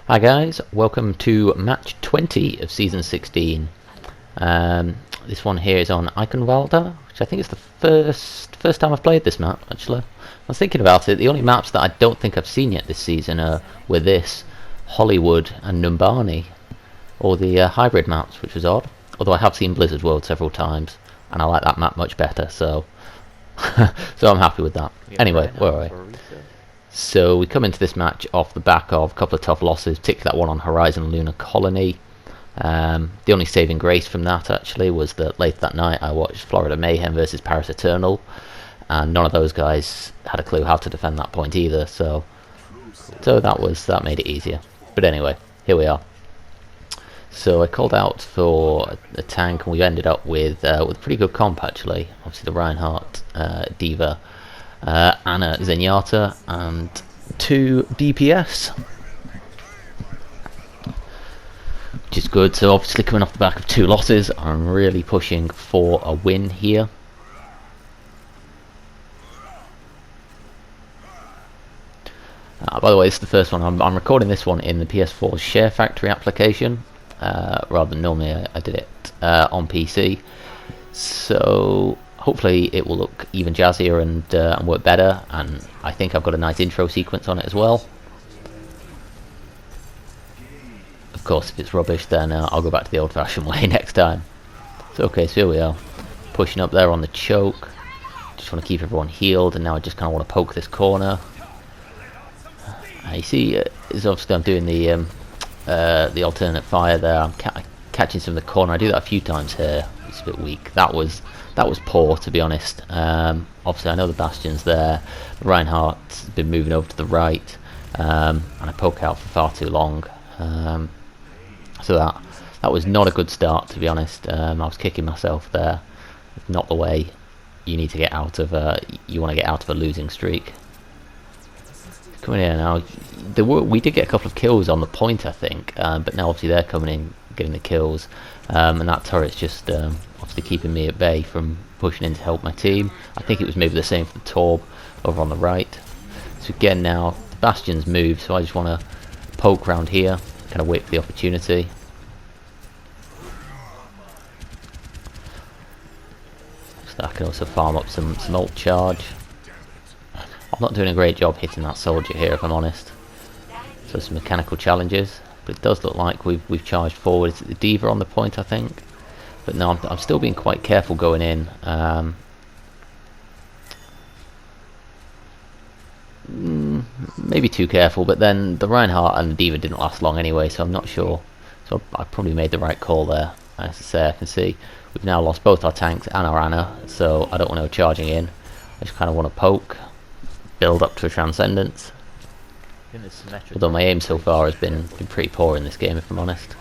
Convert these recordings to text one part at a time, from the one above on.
Hi guys, welcome to match 20 of season 16. This one here is on Eichenwalde, which I think is the first time I've played this map actually. I was thinking about it, the only maps that I don't think I've seen yet this season were this, Hollywood and Numbani, or the hybrid maps, which was odd. Although I have seen Blizzard World several times, and I like that map much better, so so I'm happy with that. Anyway, where are we? So we come into this match off the back of a couple of tough losses, particularly that one on Horizon Lunar Colony. The only saving grace from that actually was that late that night I watched Florida Mayhem versus Paris Eternal, and none of those guys had a clue how to defend that point either, so that made it easier. But anyway, here we are. So I called out for a tank, and we ended up with a pretty good comp actually. Obviously the Reinhardt, D.Va, Anna Zenyatta, and 2 DPS, which is good. So obviously coming off the back of 2 losses, I'm really pushing for a win here. By the way, this is the first one. I'm recording this one in the PS4 Share Factory application, rather than normally I did it on PC. So hopefully it will look even jazzier and work better, and I think I've got a nice intro sequence on it as well. Of course, if it's rubbish, then I'll go back to the old-fashioned way next time. So okay, so here we are, pushing up there on the choke. Just want to keep everyone healed, and now I just kind of want to poke this corner. You see, it's obviously I'm doing the alternate fire there. I'm catching some of the corner. I do that a few times here. It's a bit weak. That was poor, to be honest. Obviously I know the Bastion's there. Reinhardt's been moving over to the right, and I poke out for far too long. So that was not a good start, to be honest. I was kicking myself there. It's not the way you need to get out of you want to get out of a losing streak. Coming in now, we did get a couple of kills on the point, I think, but now obviously they're coming in, getting the kills, and that turret's just obviously keeping me at bay from pushing in to help my team. I think it was maybe the same for the Torb over on the right. So again now, the Bastion's moved, so I just want to poke round here, kind of wait for the opportunity. So I can also farm up some ult charge. I'm not doing a great job hitting that soldier here, if I'm honest. So some mechanical challenges, but it does look like we've charged forward. It's the D.Va on the point, I think. But no, I'm still being quite careful going in. Maybe too careful, but then the Reinhardt and the D.Va didn't last long anyway, so I'm not sure. So I probably made the right call there. As I say, I can see we've now lost both our tanks and our Anna, so I don't want to go charging in. I just kind of want to poke, build up to a Transcendence. Although my aim so far has been pretty poor in this game, if I'm honest.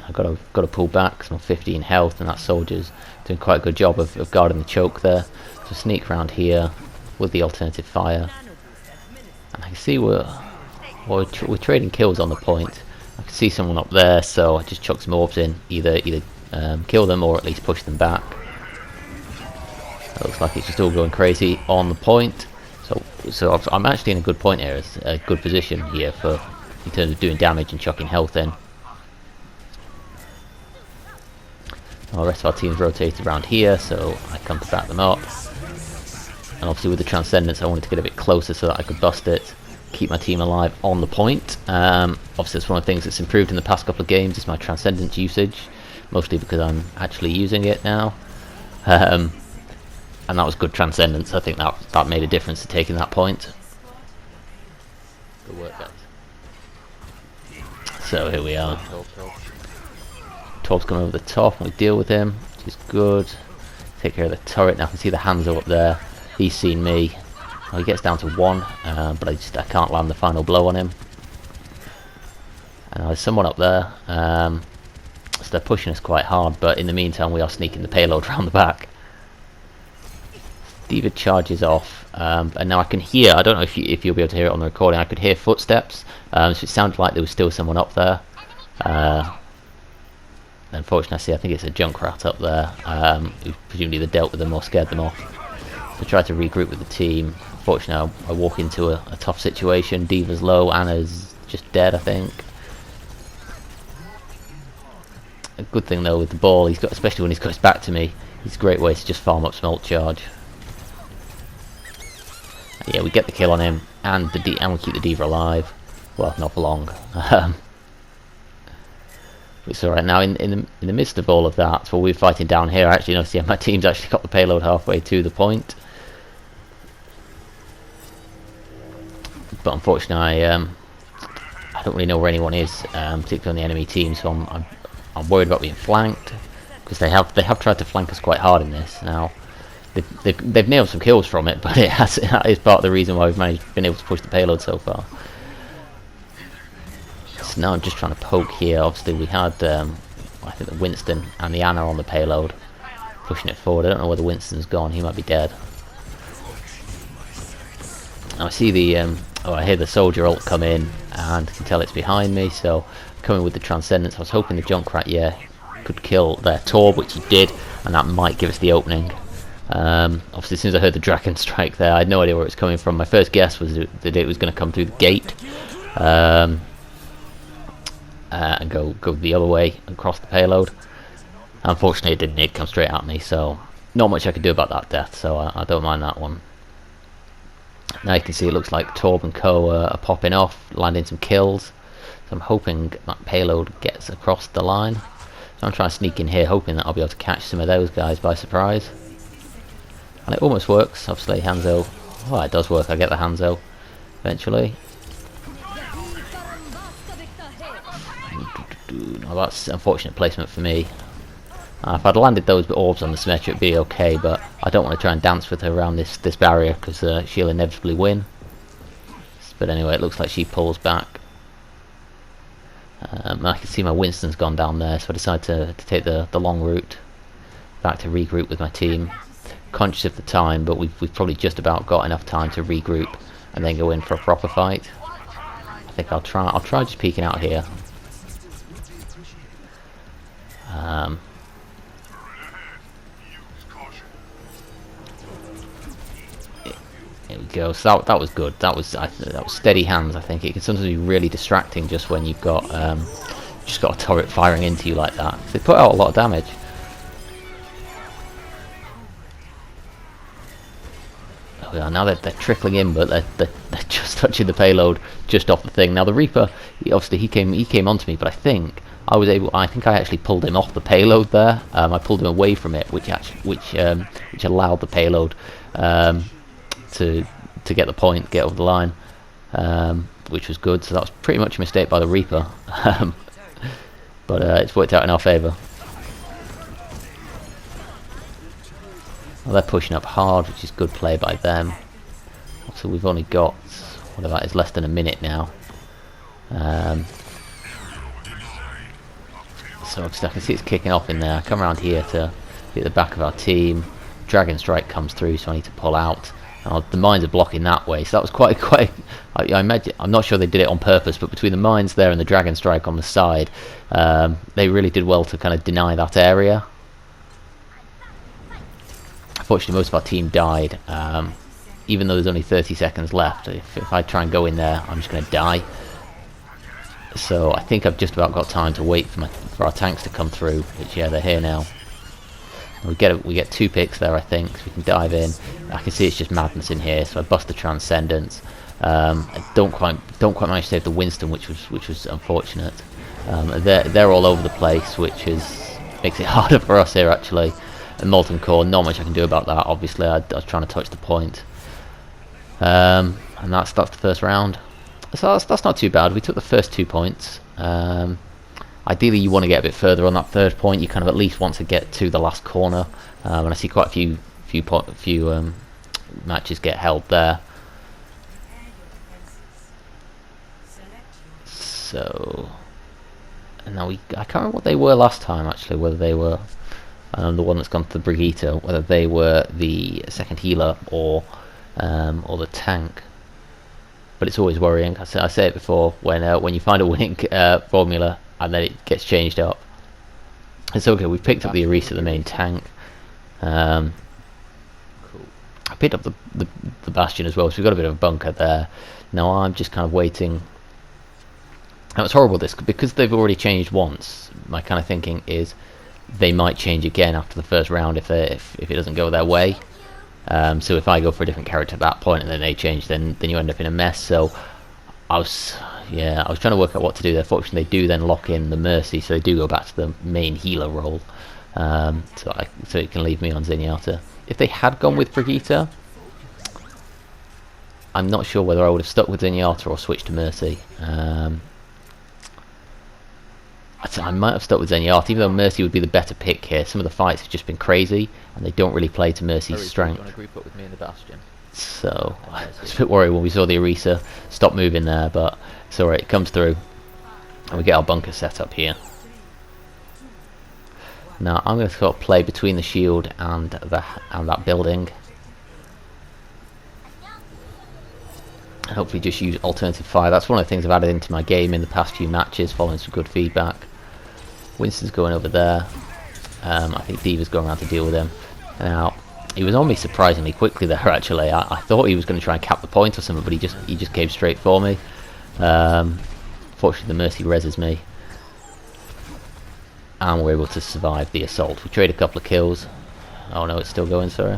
I've got to pull back because I'm 15 health, and that soldier's doing quite a good job of guarding the choke there. So sneak around here with the alternative fire, and I can see we're trading kills on the point. I can see someone up there, so I just chuck some orbs in, either kill them or at least push them back. It looks like it's just all going crazy on the point. So I'm actually in a good point here, a good position here in terms of doing damage and chucking health in. The rest of our team's rotated around here, so I come to back them up. And obviously with the Transcendence I wanted to get a bit closer so that I could bust it, keep my team alive on the point. Obviously it's one of the things that's improved in the past couple of games is my Transcendence usage, mostly because I'm actually using it now. And that was good Transcendence. I think that made a difference to taking that point. Good work, guys. So here we are. Torb's coming over the top, and we deal with him, which is good. Take care of the turret. Now I can see the Hanzo up there. He's seen me. Well, he gets down to 1, but I can't land the final blow on him. And there's someone up there. So they're pushing us quite hard, but in the meantime we are sneaking the payload around the back. Diva charges off, and now I can hear. I don't know if you'll be able to hear it on the recording. I could hear footsteps, so it sounded like there was still someone up there. Unfortunately, I think it's a Junkrat up there, who presumably they dealt with them or scared them off. So I tried to regroup with the team. Unfortunately, I walk into a tough situation. Diva's low, Anna's just dead, I think. A good thing though with the ball, he's got, especially when he's got his back to me, it's a great way to just farm up smoke charge. And yeah, we get the kill on him, and we keep the Diva alive. Well, not for long. It's alright. Now in the midst of all of that, while we're fighting down here, I actually noticed, yeah, my team's actually got the payload halfway to the point. But unfortunately, I don't really know where anyone is, particularly on the enemy team. So I'm worried about being flanked, because they have tried to flank us quite hard in this. Now they've nailed some kills from it, but that is part of the reason why we've been able to push the payload so far. So now I'm just trying to poke here. Obviously we had I think the Winston and the Anna on the payload, pushing it forward. I don't know where the Winston's gone. He might be dead. Now I see the I hear the soldier ult come in, and can tell it's behind me. So coming with the Transcendence, I was hoping the Junkrat, yeah, could kill their Torb, which he did, and that might give us the opening. Obviously, as soon as I heard the Dragon Strike there, I had no idea where it was coming from. My first guess was that it was going to come through the gate, and go the other way across the payload. Unfortunately, it didn't. It come straight at me, so not much I could do about that death. So I don't mind that one. Now you can see it looks like Torb and Co are popping off, landing some kills. So I'm hoping that payload gets across the line. So I'm trying to sneak in here, hoping that I'll be able to catch some of those guys by surprise. And it almost works. Obviously, Hanzo. Oh, it does work. I get the Hanzo eventually. Oh, that's unfortunate placement for me. If I'd landed those orbs on the Symmetra, it'd be okay, but I don't want to try and dance with her around this barrier, because she'll inevitably win. But anyway, it looks like she pulls back. I can see my Winston's gone down there, so I decided to take the long route back to regroup with my team. Conscious of the time, but we've probably just about got enough time to regroup and then go in for a proper fight. I think I'll try just peeking out here. Here we go. So that was good. That was steady hands. I think it can sometimes be really distracting just when you've got just got a turret firing into you like that. They put out a lot of damage. Oh yeah, now they're trickling in, but they're just touching the payload just off the thing. Now the Reaper, obviously he came onto me, but I think I actually pulled him off the payload there. I pulled him away from it, which allowed the payload to get the point, get over the line, which was good. So that was pretty much a mistake by the Reaper, but it's worked out in our favour. Well, they're pushing up hard, which is good play by them. So we've only got, whatever that is, less than a minute now. So I can see it's kicking off in there. I come around here to get the back of our team. Dragon Strike comes through, so I need to pull out. The mines are blocking that way, so that was quite. I imagine, I'm not sure they did it on purpose, but between the mines there and the Dragon Strike on the side, they really did well to kind of deny that area. Unfortunately, most of our team died, even though there's only 30 seconds left. If I try and go in there, I'm just going to die. So I think I've just about got time to wait for our tanks to come through, which, yeah, they're here now. We get 2 picks there, I think, so we can dive in. I can see it's just madness in here, so I bust the Transcendence. I don't quite manage to save the Winston, which was unfortunate. They're all over the place, which makes it harder for us here actually. And Molten Core, not much I can do about that. Obviously, I was trying to touch the point, and that's the first round. So that's not too bad. We took the first 2 points. Ideally, you want to get a bit further on that third point. You kind of at least want to get to the last corner, and I see quite a few matches get held there. So, and now I can't remember what they were last time actually. Whether they were the one that's gone to the Brigitte, whether they were the second healer or the tank. But it's always worrying. I say it before, when you find a winning formula and then it gets changed up. It's okay. We've picked up the Orisa, the main tank. I picked up the Bastion as well, so we've got a bit of a bunker there. Now I'm just kind of waiting. Now it's horrible this, because they've already changed once. My kind of thinking is they might change again after the first round if it doesn't go their way. So if I go for a different character at that point and then they change, then you end up in a mess. So I was trying to work out what to do there. Fortunately, they do then lock in the Mercy, so they do go back to the main healer role. So it can leave me on Zenyatta. If they had gone with Brigitte, I'm not sure whether I would have stuck with Zenyatta or switched to Mercy. I might have stuck with Zenyatta, even though Mercy would be the better pick here. Some of the fights have just been crazy, and they don't really play to Mercy's strength. You want to group up with me in the Bastion? So I was a bit worried when we saw the Orisa stop moving there, but it's alright, it comes through. And we get our bunker set up here. Now I'm going to sort of play between the shield and that building. And hopefully just use alternative fire. That's one of the things I've added into my game in the past few matches, following some good feedback. Winston's going over there. I think D.Va's going around to deal with him. Now, he was on me surprisingly quickly there, actually. I thought he was going to try and cap the point or something, but he just came straight for me. Fortunately, the Mercy reses me. And we're able to survive the assault. We trade a couple of kills. Oh no, it's still going, sorry.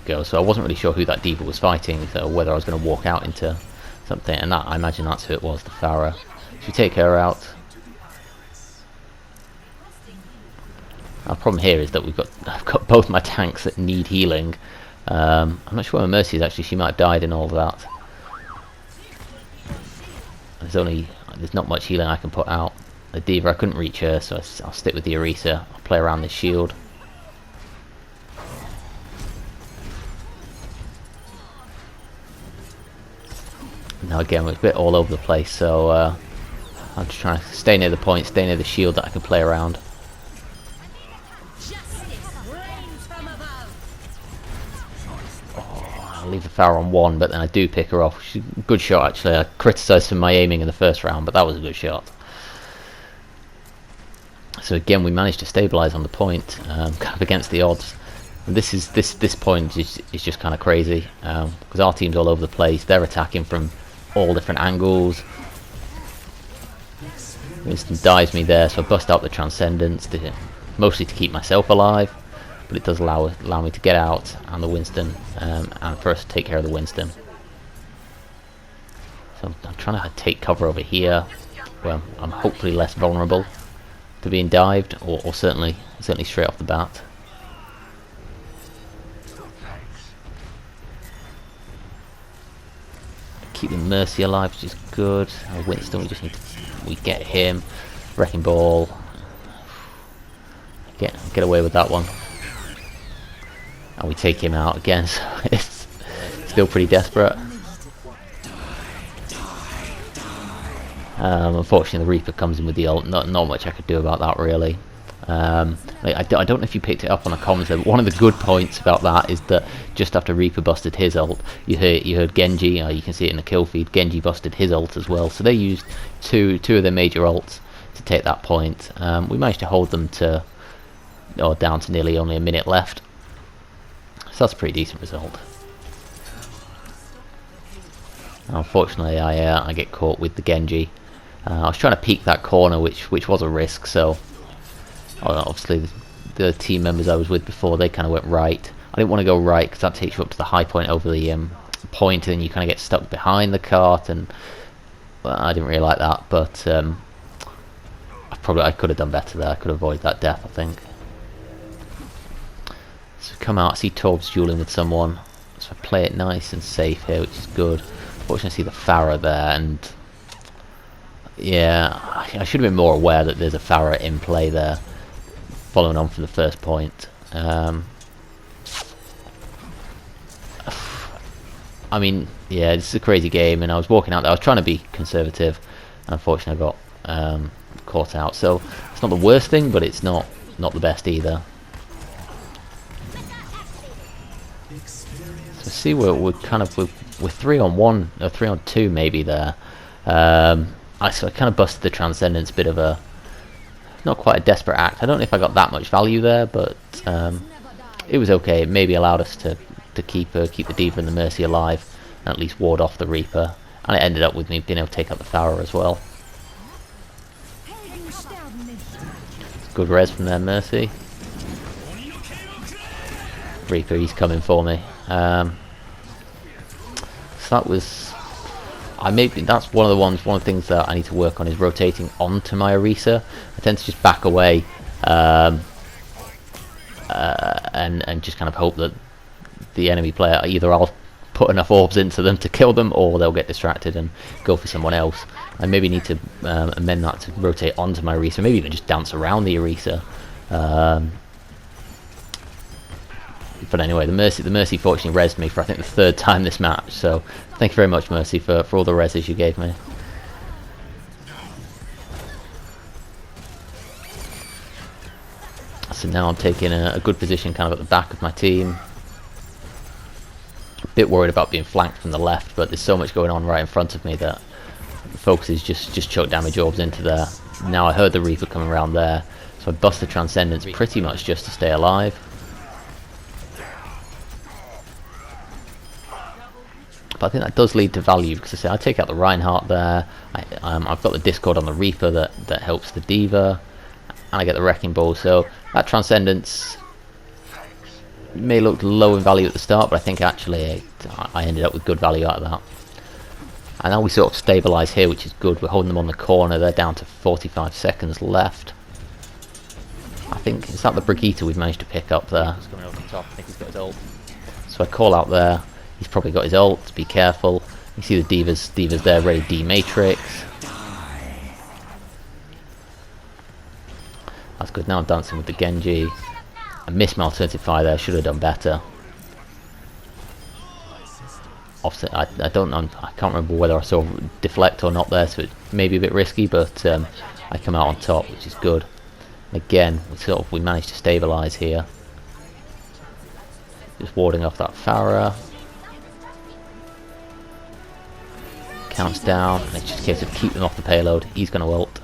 Go. So I wasn't really sure who that D.Va was fighting, so whether I was going to walk out into something, and I imagine that's who it was, the Pharah. So we take her out. Our problem here is that I've got both my tanks that need healing. I'm not sure where my Mercy is actually. She might have died in all of that. There's not much healing I can put out. The D.Va, I couldn't reach her, so I'll stick with the Orisa. I'll play around this shield. Now again, we're a bit all over the place, so I'm just trying to stay near the point, stay near the shield that I can play around. Oh, I'll leave the Pharah on one, but then I do pick her off. She's a good shot, actually. I criticised for my aiming in the first round, but that was a good shot. So again, we managed to stabilise on the point, kind of against the odds. And this point is just kind of crazy, because our team's all over the place. They're attacking from all different angles. Winston dives me there, so I bust out the Transcendence, mostly to keep myself alive, but it does allow me to get out and the Winston, and first take care of the Winston. So I'm trying to take cover over here, where I'm hopefully less vulnerable to being dived, or certainly straight off the bat. Keep the Mercy alive, which is good. Winston, we get him. Wrecking Ball. Get away with that one. And we take him out again, so it's still pretty desperate. Unfortunately, the Reaper comes in with the ult. Not much I could do about that, really. I don't know if you picked it up on the comms there, but one of the good points about that is that just after Reaper busted his ult, you heard Genji, you can see it in the kill feed, Genji busted his ult as well, so they used two of their major ults to take that point. We managed to hold them down to nearly only a minute left, so that's a pretty decent result. Unfortunately, I get caught with the Genji. I was trying to peek that corner, which was a risk, so obviously the team members I was with before, they kind of went right. I didn't want to go right because that takes you up to the high point over the point, and you kind of get stuck behind the cart, and well, I didn't really like that, but I could have done better there. I could avoid that death, I think. So come out, I see Torb's dueling with someone, so I play it nice and safe here, which is good. Fortunately, I see the Pharah there, and yeah, I should have been more aware that there's a Pharah in play there, following on from the first point. I mean, yeah, this is a crazy game, and I was walking out there, I was trying to be conservative. Unfortunately, I got caught out. So it's not the worst thing, but it's not the best either. So see, we're kind of we're 3-on-1 or 3-on-2 maybe there. I kind of busted the Transcendence, bit of a not quite a desperate act. I don't know if I got that much value there, but it was okay. It maybe allowed us to keep the D.Va and the Mercy alive, and at least ward off the Reaper. And it ended up with me being able to take out the Pharah as well. Good res from their Mercy. Reaper, he's coming for me. So that was... that's one of the things that I need to work on, is rotating onto my Orisa. I tend to just back away and just kind of hope that the enemy player, either I'll put enough orbs into them to kill them, or they'll get distracted and go for someone else. I maybe need to amend that to rotate onto my Orisa, maybe even just dance around the Orisa. But anyway, the Mercy fortunately rezzed me for I think the 3rd time this match, so thank you very much, Mercy, for all the reses you gave me. So now I'm taking a good position kind of at the back of my team. A bit worried about being flanked from the left, but there's so much going on right in front of me that the focus is just chuck damage orbs into there. Now I heard the Reaper coming around there, so I bust the Transcendence pretty much just to stay alive. But I think that does lead to value, because I say I take out the Reinhardt there. I've got the Discord on the Reaper that helps the D.Va, and I get the Wrecking Ball. So that Transcendence may look low in value at the start, but I think actually I ended up with good value out of that. And now we sort of stabilise here, which is good. We're holding them on the corner. They're down to 45 seconds left. I think, is that the Brigitte we've managed to pick up there? He's coming over the top. I think he's got his ult. So I call out there. He's probably got his ult. Be careful. You see the D.Va's there, ready D-Matrix. That's good. Now I'm dancing with the Genji. I missed my alternative fire there. Should have done better. Offset. I don't know. I can't remember whether I saw deflect or not there, so it's maybe a bit risky. But I come out on top, which is good. And again, we managed to stabilise here. Just warding off that Pharah. Counts down, and it's just a case of keep them off the payload. He's going to ult.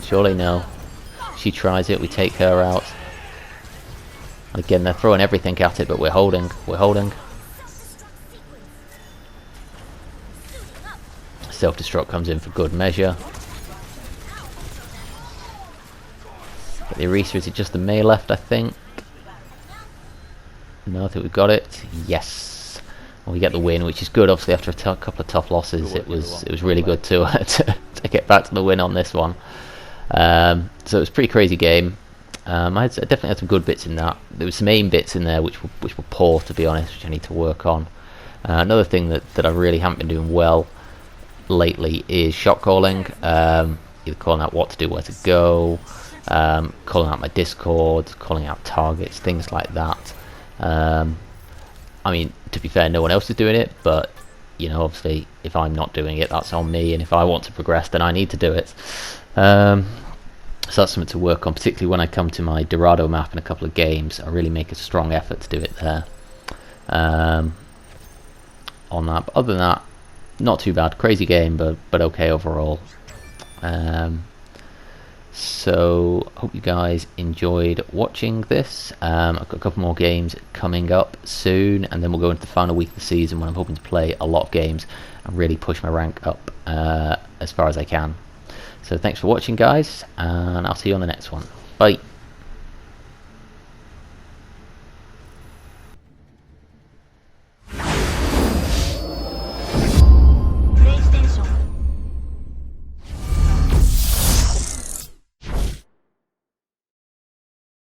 Surely no. She tries it, we take her out. And again, they're throwing everything at it, but we're holding. We're holding. Self-destruct comes in for good measure. But the Orisa, is it just the Mei left, I think? No, I think we've got it. Yes. We get the win, which is good. Obviously, after a couple of tough losses, it was really good to to get back to the win on this one. So it was a pretty crazy game. I definitely had some good bits in that. There was some aim bits in there which were poor, to be honest, which I need to work on. Another thing that I really haven't been doing well lately is shot calling. Either calling out what to do, where to go, calling out my Discord, calling out targets, things like that. I mean, to be fair, no one else is doing it, but, you know, obviously, if I'm not doing it, that's on me, and if I want to progress, then I need to do it. So that's something to work on, particularly when I come to my Dorado map in a couple of games. I really make a strong effort to do it there. On that, but other than that, not too bad. Crazy game, but okay overall. So hope you guys enjoyed watching this. I've got a couple more games coming up soon, and then we'll go into the final week of the season when I'm hoping to play a lot of games and really push my rank up as far as I can. So thanks for watching, guys, and I'll see you on the next one. Bye.